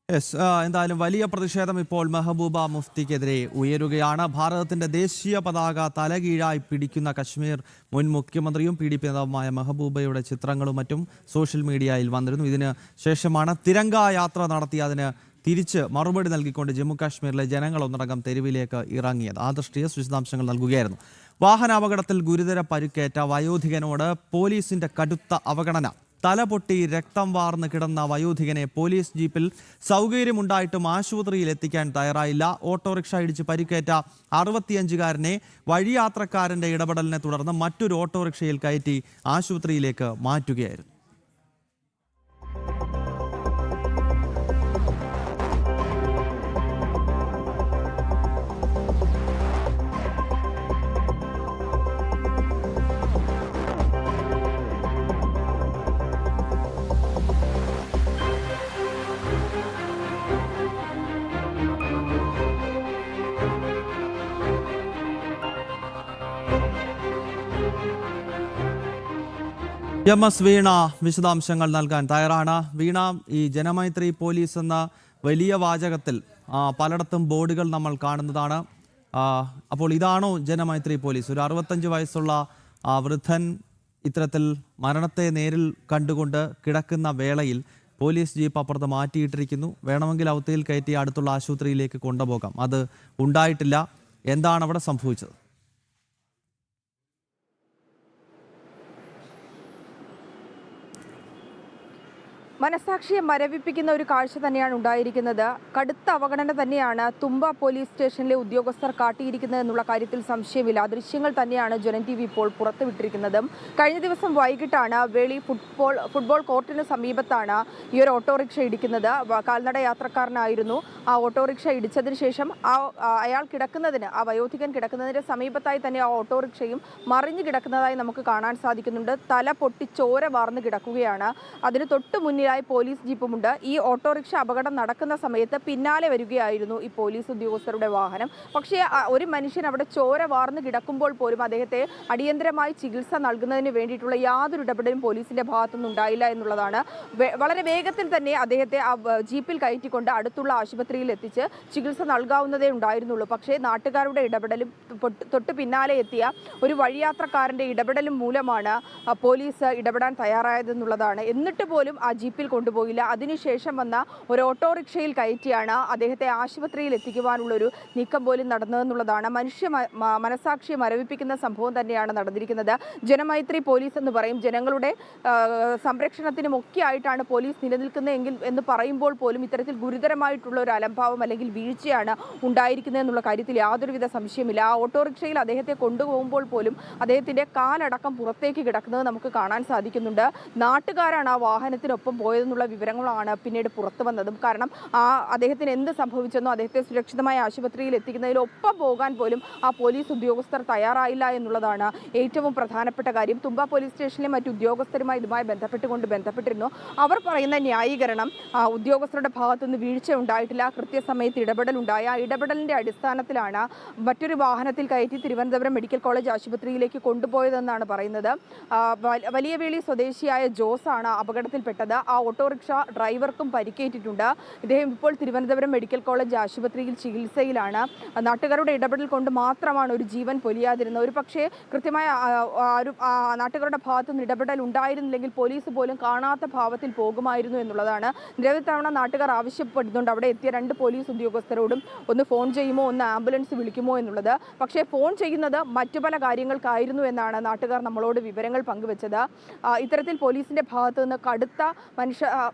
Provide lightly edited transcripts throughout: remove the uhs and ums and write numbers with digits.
എന്തായാലും വലിയ പ്രതിഷേധം ഇപ്പോൾ മെഹബൂബ മുഫ്തിക്കെതിരെ ഉയരുകയാണ്. ഭാരതത്തിന്റെ ദേശീയ പതാക തലകീഴായി പിടിക്കുന്ന കശ്മീർ മുൻ മുഖ്യമന്ത്രിയും PDP നേതാവുമായ മെഹബൂബയുടെ ചിത്രങ്ങളും മറ്റും സോഷ്യൽ മീഡിയയിൽ വന്നിരുന്നു. ഇതിന് ശേഷമാണ് തിരങ്ക യാത്ര നടത്തി അതിന് തിരിച്ച് മറുപടി നൽകിക്കൊണ്ട് ജമ്മു കാശ്മീരിലെ ജനങ്ങൾ ഒന്നടങ്കം തെരുവിലേക്ക് ഇറങ്ങിയത്. ആ ദൃഷ്ടിയെ വിശദാംശങ്ങൾ നൽകുകയായിരുന്നു. വാഹനാപകടത്തിൽ ഗുരുതര പരുക്കേറ്റ വയോധികനോട് പോലീസിന്റെ കടുത്ത അവഗണന. തലപൊട്ടി രക്തം വാർന്ന് കിടന്ന വയോധികനെ പോലീസ് ജീപ്പിൽ സൗകര്യമുണ്ടായിട്ടും ആശുപത്രിയിൽ എത്തിക്കാൻ തയ്യാറായില്ല. ഓട്ടോറിക്ഷ ഇടിച്ച് പരിക്കേറ്റ 65-കാരനെ വഴിയാത്രക്കാരന്റെ ഇടപെടലിനെ തുടർന്ന് മറ്റൊരു ഓട്ടോറിക്ഷയിൽ കയറ്റി ആശുപത്രിയിലേക്ക് മാറ്റുകയായിരുന്നു. MS വീണ വിശദാംശങ്ങൾ നൽകാൻ തയ്യാറാണ്. വീണ, ഈ ജനമൈത്രി പോലീസ് എന്ന വലിയ വാചകത്തിൽ പലയിടത്തും ബോർഡുകൾ നമ്മൾ കാണുന്നതാണ്. അപ്പോൾ ഇതാണോ ജനമൈത്രി പോലീസ്? ഒരു 65 വയസ്സുള്ള വൃദ്ധൻ ഇത്തരത്തിൽ മരണത്തെ നേരിൽ കണ്ടുകൊണ്ട് കിടക്കുന്ന വേളയിൽ പോലീസ് ജീപ്പ് അപ്പുറത്ത് മാറ്റിയിട്ടിരിക്കുന്നു. വേണമെങ്കിൽ അവസ്ഥയിൽ കയറ്റി അടുത്തുള്ള ആശുപത്രിയിലേക്ക് കൊണ്ടുപോകാം. അത് ഉണ്ടായിട്ടില്ല. എന്താണ് അവിടെ സംഭവിച്ചത്? മനസാക്ഷിയെ മരവിപ്പിക്കുന്ന ഒരു കാഴ്ച തന്നെയാണ് ഉണ്ടായിരിക്കുന്നത്. കടുത്ത അവഗണന തന്നെയാണ് തുമ്പ പോലീസ് സ്റ്റേഷനിലെ ഉദ്യോഗസ്ഥർ കാട്ടിയിരിക്കുന്നത് എന്നുള്ള കാര്യത്തിൽ സംശയമില്ല. ദൃശ്യങ്ങൾ തന്നെയാണ് ജനം TV ഇപ്പോൾ പുറത്തുവിട്ടിരിക്കുന്നത്. കഴിഞ്ഞ ദിവസം വൈകിട്ടാണ് വേളി ഫുട്ബോൾ കോർട്ടിന് സമീപത്താണ് ഈ ഒരു ഓട്ടോറിക്ഷ ഇടിക്കുന്നത്. കാൽനട യാത്രക്കാരനായിരുന്നു. ആ ഓട്ടോറിക്ഷ ഇടിച്ചതിന് ശേഷം അയാൾ കിടക്കുന്നതിന്, ആ വയോധികൻ കിടക്കുന്നതിന് സമീപത്തായി തന്നെ ആ ഓട്ടോറിക്ഷയും മറിഞ്ഞു കിടക്കുന്നതായി നമുക്ക് കാണാൻ സാധിക്കുന്നുണ്ട്. തല പൊട്ടി ചോര വാർന്ന് കിടക്കുകയാണ്. അതിന് തൊട്ട് മുന്നിൽ പോലീസ് ജീപ്പുമുണ്ട്. ഈ ഓട്ടോറിക്ഷ അപകടം നടക്കുന്ന സമയത്ത് പിന്നാലെ വരികയായിരുന്നു ഈ പോലീസ് ഉദ്യോഗസ്ഥരുടെ വാഹനം. പക്ഷേ ഒരു മനുഷ്യൻ അവിടെ ചോര വാർന്ന് കിടക്കുമ്പോൾ പോലും അദ്ദേഹത്തെ അടിയന്തരമായി ചികിത്സ നൽകുന്നതിന് വേണ്ടിയിട്ടുള്ള യാതൊരു ഇടപെടലും പോലീസിന്റെ ഭാഗത്തുനിന്ന് ഉണ്ടായില്ല എന്നുള്ളതാണ്. വളരെ വേഗത്തിൽ തന്നെ അദ്ദേഹത്തെ ആ ജീപ്പിൽ കയറ്റിക്കൊണ്ട് അടുത്തുള്ള ആശുപത്രിയിൽ എത്തിച്ച് ചികിത്സ നൽകാവുന്നതേ ഉണ്ടായിരുന്നുള്ളൂ. പക്ഷേ നാട്ടുകാരുടെ ഇടപെടലും തൊട്ട് പിന്നാലെ എത്തിയ ഒരു വഴിയാത്രക്കാരന്റെ ഇടപെടലും മൂലമാണ് പോലീസ് ഇടപെടാൻ തയ്യാറായതെന്നുള്ളതാണ്. എന്നിട്ട് പോലും ആ ജീപ്പിൽ കൊണ്ടുപോയില്ല. അതിനുശേഷം വന്ന ഒരു ഓട്ടോറിക്ഷയിൽ കയറ്റിയാണ് അദ്ദേഹത്തെ ആശുപത്രിയിൽ എത്തിക്കുവാനുള്ളൊരു നീക്കം പോലും നടന്നതെന്നുള്ളതാണ്. മനസാക്ഷിയെ മരവിപ്പിക്കുന്ന സംഭവം തന്നെയാണ് നടന്നിരിക്കുന്നത്. ജനമൈത്രി പോലീസ് എന്ന് പറയും, ജനങ്ങളുടെ സംരക്ഷണത്തിനും ഒക്കെ ആയിട്ടാണ് പോലീസ് നിലനിൽക്കുന്നതെങ്കിൽ എന്ന് പറയുമ്പോൾ പോലും ഇത്തരത്തിൽ ഗുരുതരമായിട്ടുള്ള ഒരു അലംഭാവം അല്ലെങ്കിൽ വീഴ്ചയാണ് ഉണ്ടായിരിക്കുന്നത് എന്നുള്ള കാര്യത്തിൽ യാതൊരുവിധ സംശയമില്ല. ആ ഓട്ടോറിക്ഷയിൽ അദ്ദേഹത്തെ കൊണ്ടുപോകുമ്പോൾ പോലും അദ്ദേഹത്തിന്റെ കാലടക്കം പുറത്തേക്ക് കിടക്കുന്നത് നമുക്ക് കാണാൻ സാധിക്കുന്നുണ്ട്. നാട്ടുകാരാണ് ആ വാഹനത്തിനൊപ്പം പോയതെന്നുള്ള വിവരങ്ങളാണ് പിന്നീട് പുറത്തു വന്നതും. കാരണം അദ്ദേഹത്തിന് എന്ത് സംഭവിച്ചെന്നോ അദ്ദേഹത്തെ സുരക്ഷിതമായ ആശുപത്രിയിൽ എത്തിക്കുന്നതിലൊപ്പം പോകാൻ പോലും ആ പോലീസ് ഉദ്യോഗസ്ഥർ തയ്യാറായില്ല എന്നുള്ളതാണ് ഏറ്റവും പ്രധാനപ്പെട്ട കാര്യം. തുമ്പ പോലീസ് സ്റ്റേഷനിലെ മറ്റു ഉദ്യോഗസ്ഥരുമായി ഇതുമായി ബന്ധപ്പെട്ടിരുന്നു. അവർ പറയുന്ന ന്യായീകരണം ഉദ്യോഗസ്ഥരുടെ ഭാഗത്തുനിന്ന് വീഴ്ച ഉണ്ടായിട്ടില്ല, കൃത്യസമയത്ത് ഇടപെടലുണ്ടായ ആ ഇടപെടലിന്റെ അടിസ്ഥാനത്തിലാണ് മറ്റൊരു വാഹനത്തിൽ കയറ്റി തിരുവനന്തപുരം മെഡിക്കൽ കോളേജ് ആശുപത്രിയിലേക്ക് കൊണ്ടുപോയതെന്നാണ് പറയുന്നത്. വലിയവേളി സ്വദേശിയായ ജോസ് ആണ് അപകടത്തിൽപ്പെട്ടത്. ആ ഓട്ടോറിക്ഷ ഡ്രൈവർക്കും പരിക്കേറ്റിട്ടുണ്ട്. ഇദ്ദേഹം ഇപ്പോൾ തിരുവനന്തപുരം മെഡിക്കൽ കോളേജ് ആശുപത്രിയിൽ ചികിത്സയിലാണ്. നാട്ടുകാരുടെ ഇടപെടൽ കൊണ്ട് മാത്രമാണ് ഒരു ജീവൻ പൊലിയാതിരുന്നത്. ഒരു പക്ഷേ കൃത്യമായ നാട്ടുകാരുടെ ഭാഗത്തുനിന്ന് ഇടപെടൽ ഉണ്ടായിരുന്നില്ലെങ്കിൽ പോലീസ് പോലും കാണാത്ത ഭാവത്തിൽ പോകുമായിരുന്നു എന്നുള്ളതാണ്. നിരവധി തവണ നാട്ടുകാർ ആവശ്യപ്പെടുന്നുണ്ട് അവിടെ എത്തിയ 2 പോലീസ് ഉദ്യോഗസ്ഥരോടും ഒന്ന് ഫോൺ ചെയ്യുമോ, ഒന്ന് ആംബുലൻസ് വിളിക്കുമോ എന്നുള്ളത്. പക്ഷേ ഫോൺ ചെയ്യുന്നത് മറ്റു പല കാര്യങ്ങൾക്കായിരുന്നു എന്നാണ് നാട്ടുകാർ നമ്മളോട് വിവരങ്ങൾ പങ്കുവച്ചത്. ഇത്തരത്തിൽ പോലീസിന്റെ ഭാഗത്തു നിന്ന് കടുത്ത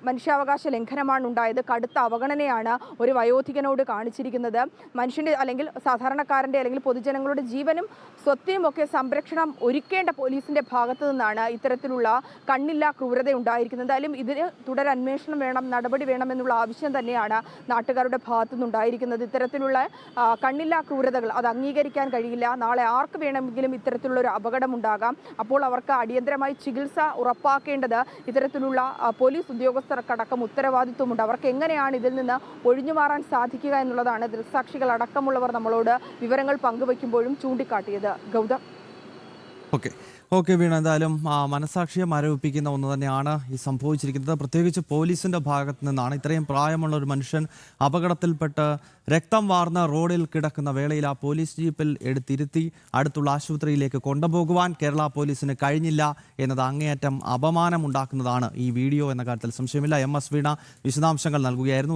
മനുഷ്യാവകാശ ലംഘനമാണ് ഉണ്ടായത്. കടുത്ത അവഗണനയാണ് ഒരു വയോധികനോട് കാണിച്ചിരിക്കുന്നത്. മനുഷ്യൻ്റെ അല്ലെങ്കിൽ സാധാരണക്കാരൻ്റെ അല്ലെങ്കിൽ പൊതുജനങ്ങളുടെ ജീവനും സ്വത്തിനും ഒക്കെ സംരക്ഷണം ഒരുക്കേണ്ട പോലീസിന്റെ ഭാഗത്തു നിന്നാണ് ഇത്തരത്തിലുള്ള കണ്ണില്ലാ ക്രൂരത ഉണ്ടായിരിക്കുന്നത്. എന്തായാലും ഇതിന് തുടരന്വേഷണം വേണം, നടപടി വേണമെന്നുള്ള ആവശ്യം തന്നെയാണ് നാട്ടുകാരുടെ ഭാഗത്തു നിന്നുണ്ടായിരിക്കുന്നത്. ഇത്തരത്തിലുള്ള കണ്ണില്ലാ ക്രൂരതകൾ അത് അംഗീകരിക്കാൻ കഴിയില്ല. നാളെ ആർക്ക് വേണമെങ്കിലും ഇത്തരത്തിലുള്ള ഒരു അപകടം ഉണ്ടാകാം. അപ്പോൾ അവർക്ക് അടിയന്തരമായി ചികിത്സ ഉറപ്പാക്കേണ്ടത് ഇത്തരത്തിലുള്ള പോലീസ് ഉദ്യോഗസ്ഥർക്കടക്കം ഉത്തരവാദിത്വമുണ്ട്. അവർക്ക് എങ്ങനെയാണ് ഇതിൽ നിന്ന് ഒഴിഞ്ഞു മാറാൻ സാധിക്കുക എന്നുള്ളതാണ് ദൃക്സാക്ഷികൾ അടക്കമുള്ളവർ നമ്മളോട് വിവരങ്ങൾ പങ്കുവയ്ക്കുമ്പോഴും ചൂണ്ടിക്കാട്ടിയത്. ഗൗതം. ഓക്കെ വീണ, എന്തായാലും മനസാക്ഷിയെ മരവിപ്പിക്കുന്ന ഒന്ന് തന്നെയാണ് ഈ സംഭവിച്ചിരിക്കുന്നത്. പ്രത്യേകിച്ച് പോലീസിന്റെ ഭാഗത്ത് നിന്നാണ്. ഇത്രയും പ്രായമുള്ള ഒരു മനുഷ്യൻ അപകടത്തിൽപ്പെട്ട് രക്തം വാർന്ന റോഡിൽ കിടക്കുന്ന വേളയിൽ ആ പോലീസ് ജീപ്പിൽ എടുത്തിരുത്തി അടുത്തുള്ള ആശുപത്രിയിലേക്ക് കൊണ്ടുപോകുവാൻ കേരള പോലീസിന് കഴിഞ്ഞില്ല എന്നത് അങ്ങേയറ്റം അപമാനമുണ്ടാക്കുന്നതാണ് ഈ വീഡിയോ എന്ന കാര്യത്തിൽ സംശയമില്ല. MS വീണ വിശദാംശങ്ങൾ നൽകുകയായിരുന്നു.